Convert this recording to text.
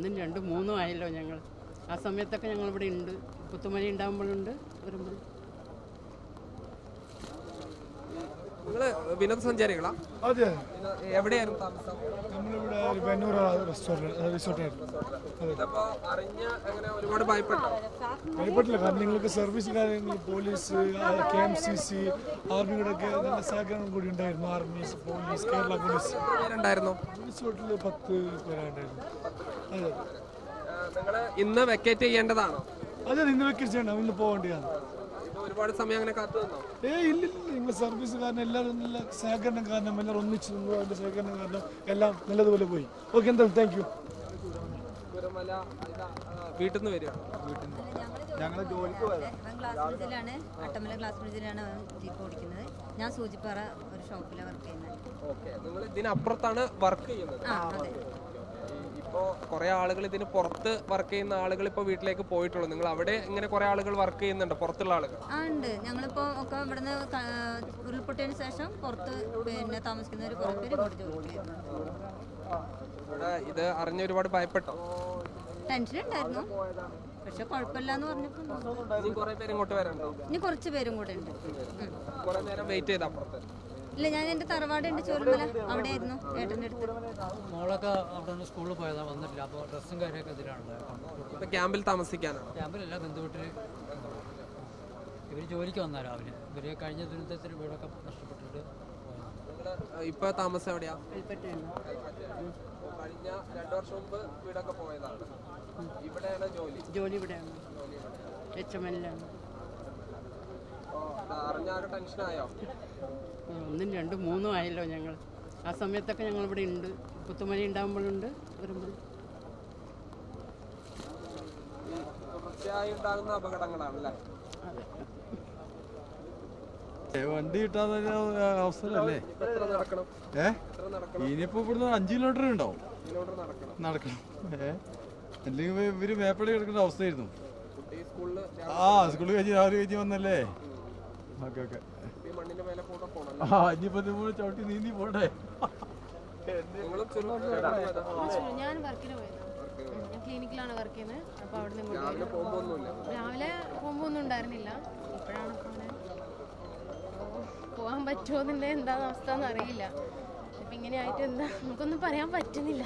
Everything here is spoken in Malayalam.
ഒന്നും രണ്ടും മൂന്നും ആയല്ലോ ഞങ്ങൾ. ആ സമയത്തൊക്കെ ഞങ്ങളിവിടെ ഉണ്ട്. പുത്തുമണി ഉണ്ടാകുമ്പോഴുണ്ട്, വരുമ്പോൾ. നിങ്ങള് വിനോദസഞ്ചാരികളാ? അതെ, എവിടെയായിരുന്നു താമസം? നമ്മളിവിടെ ഒരു ബന്നൂർ റിസോർട്ടായിരുന്നു. ഒരുപാട് ഭയപ്പെട്ടോ? ഭയപ്പെട്ടില്ല, കാരണം നിങ്ങൾക്ക് സർവീസ് കാര്യങ്ങൾ, പോലീസ്, KMCC, ആർമിയുടെ ഒക്കെ നല്ല സഹകരണം കൂടി ഉണ്ടായിരുന്നു. ആർമി, പോലീസ്, കേരള പോലീസ് ഉണ്ടായിരുന്നു. റിസോർട്ടിൽ 10 പേരുണ്ടായിരുന്നു. അതെ, നിങ്ങള് ഇന്ന് വെക്കേറ്റ് ചെയ്യേണ്ടതാണോ? അതെ, ഇന്ന് വെക്കേറ്റ് ചെയ്യണം, ഇന്ന് പോകേണ്ടതാണ്. ഒരുപാട് സമയം അങ്ങനെ കാത്തു നിന്നോ? ഇല്ലില്ല, നിങ്ങൾ സർവീസ് കാരണം എല്ലാവരും നല്ല സഹകരണം കാരണം എല്ലാവരും ഒന്നിച്ച് നിന്നു. അതിൻ്റെ സഹകരണം കാരണം എല്ലാം നല്ലതുപോലെ പോയി. ഓക്കെ, എന്തായാലും താങ്ക് യു. വീട്ടിൽ നിന്ന് വരിക? ഞങ്ങൾ ജോലിക്ക് പോയത് ഗ്ലാസ് ബ്രിഡ്ജിലാണ്, അട്ടമല ഗ്ലാസ് ബ്രിഡ്ജിലാണ് ജീപ്പ് ഓടിക്കുന്നത്. ഞാൻ സൂചിപ്പാറ ഒരു ഷോപ്പിലാണ് വർക്ക് ചെയ്യുന്നത്. നിങ്ങൾ ഇതിനപ്പുറത്താണ് വർക്ക് ചെയ്യുന്നത്? അതെ. ഇപ്പോൾ കുറേ ആളുകൾ ഇതിന് പുറത്ത് വർക്ക് ചെയ്യുന്ന ആളുകൾ ഇപ്പോൾ വീട്ടിലേക്ക് പോയിട്ടുള്ളൂ. നിങ്ങൾ അവിടെ ഇങ്ങനെ കുറേ ആളുകൾ വർക്ക് ചെയ്യുന്നുണ്ട്, പുറത്തുള്ള ആളുകൾ? ഉണ്ട്. ഞങ്ങളിപ്പോൾ ഒക്കെ ഇവിടുന്ന് ഉരുൾപൊട്ടിയതിന് ശേഷം പുറത്ത് താമസിക്കുന്നവർ കുറേ പേര് ഇങ്ങോട്ട് ജോലിക്ക് ഇവിടെ ഇത് അറിഞ്ഞ ഒരുപാട് ഭയപ്പെട്ടോ? ടെൻഷൻ ഉണ്ടായിരുന്നു, പക്ഷെ കുഴപ്പമില്ല എന്ന് പറഞ്ഞപ്പോൾ കുറേ പേര് ഇങ്ങോട്ട് വരണ്ടോ? ഇനി കുറച്ച് പേരും കൂടെ ഉണ്ട്. കുറേ നേരം വെയിറ്റ് ചെയ്താ പുറത്ത്? ഇല്ല, ഞാൻ എൻ്റെ തറവാടുണ്ട് ചോറുമല, അവിടെ ആയിരുന്നു ഏട്ടൻ്റെ അടുത്ത്. മോളൊക്കെ അവിടെ നിന്ന് സ്കൂളിൽ പോയതാണ്, വന്നിട്ടില്ല. അപ്പോൾ ഡ്രസ്സും കാര്യമൊക്കെ ഇതിലാണ്. ഇപ്പം ക്യാമ്പിൽ താമസിക്കാനാണ്? ക്യാമ്പിലല്ല, ബന്ധുവീട്ടിൽ. ഇവർ ജോലിക്ക് വന്നാൽ രാവിലെ. ഇവർ കഴിഞ്ഞ ദുരന്തത്തിൽ വീടൊക്കെ നഷ്ടപ്പെട്ടിട്ട് പോയത്. ഇപ്പോൾ താമസം എവിടെയാ? കൽപ്പറ്റയാണ്. കഴിഞ്ഞ 2 വർഷം മുമ്പ് വീടൊക്കെ പോയതാണ്. ഇവിടെയാണ് ജോലി ഇവിടെയാണ്, HML-ലാണ്. അറിഞ്ഞാലും ടെൻഷനായോ? ഒന്നും രണ്ടും മൂന്നും ആയല്ലോ ഞങ്ങൾ. ആ സമയത്തൊക്കെ ഞങ്ങളിവിടെ ഉണ്ട്. പുത്തുമണി ഉണ്ടാകുമ്പോഴുണ്ട്, വരുമ്പോൾ. തീർച്ചയായും ഉണ്ടാകുന്ന അപകടങ്ങളാണല്ലേ? വണ്ടി കിട്ടാതെ അവസരമല്ലേ? ഇനിയിപ്പോ ഇവിടുന്ന് 5 കിലോമീറ്റർ ഉണ്ടാവും നടക്കണം. അല്ലെങ്കിൽ ഇവര് മേപ്പടി കിടക്കേണ്ട അവസ്ഥയായിരുന്നു. സ്കൂളിൽ കഴിഞ്ഞ് രാവിലെ കഴിഞ്ഞ് വന്നല്ലേ. ഓക്കെ. ഇനിയിപ്പോ ചവിട്ടി നീന്തി പോണ്ടേ? ഞാൻ വർക്കിന് പോയത്, ഞാൻ ക്ലിനിക്കിലാണ് വർക്ക് ചെയ്യുന്നത്. അപ്പോൾ അവിടെ നിന്ന് രാവിലെ പോകുമ്പോൾ ഒന്നും ഉണ്ടായിരുന്നില്ല. ഇപ്പോഴാണ് പോകാൻ പറ്റുമോ എന്നുള്ളത് എന്താണ് അവസ്ഥ എന്ന് അറിയില്ല. ഇപ്പം ഇങ്ങനെ ആയിട്ട് എന്താ നമുക്കൊന്നും പറയാൻ പറ്റുന്നില്ല.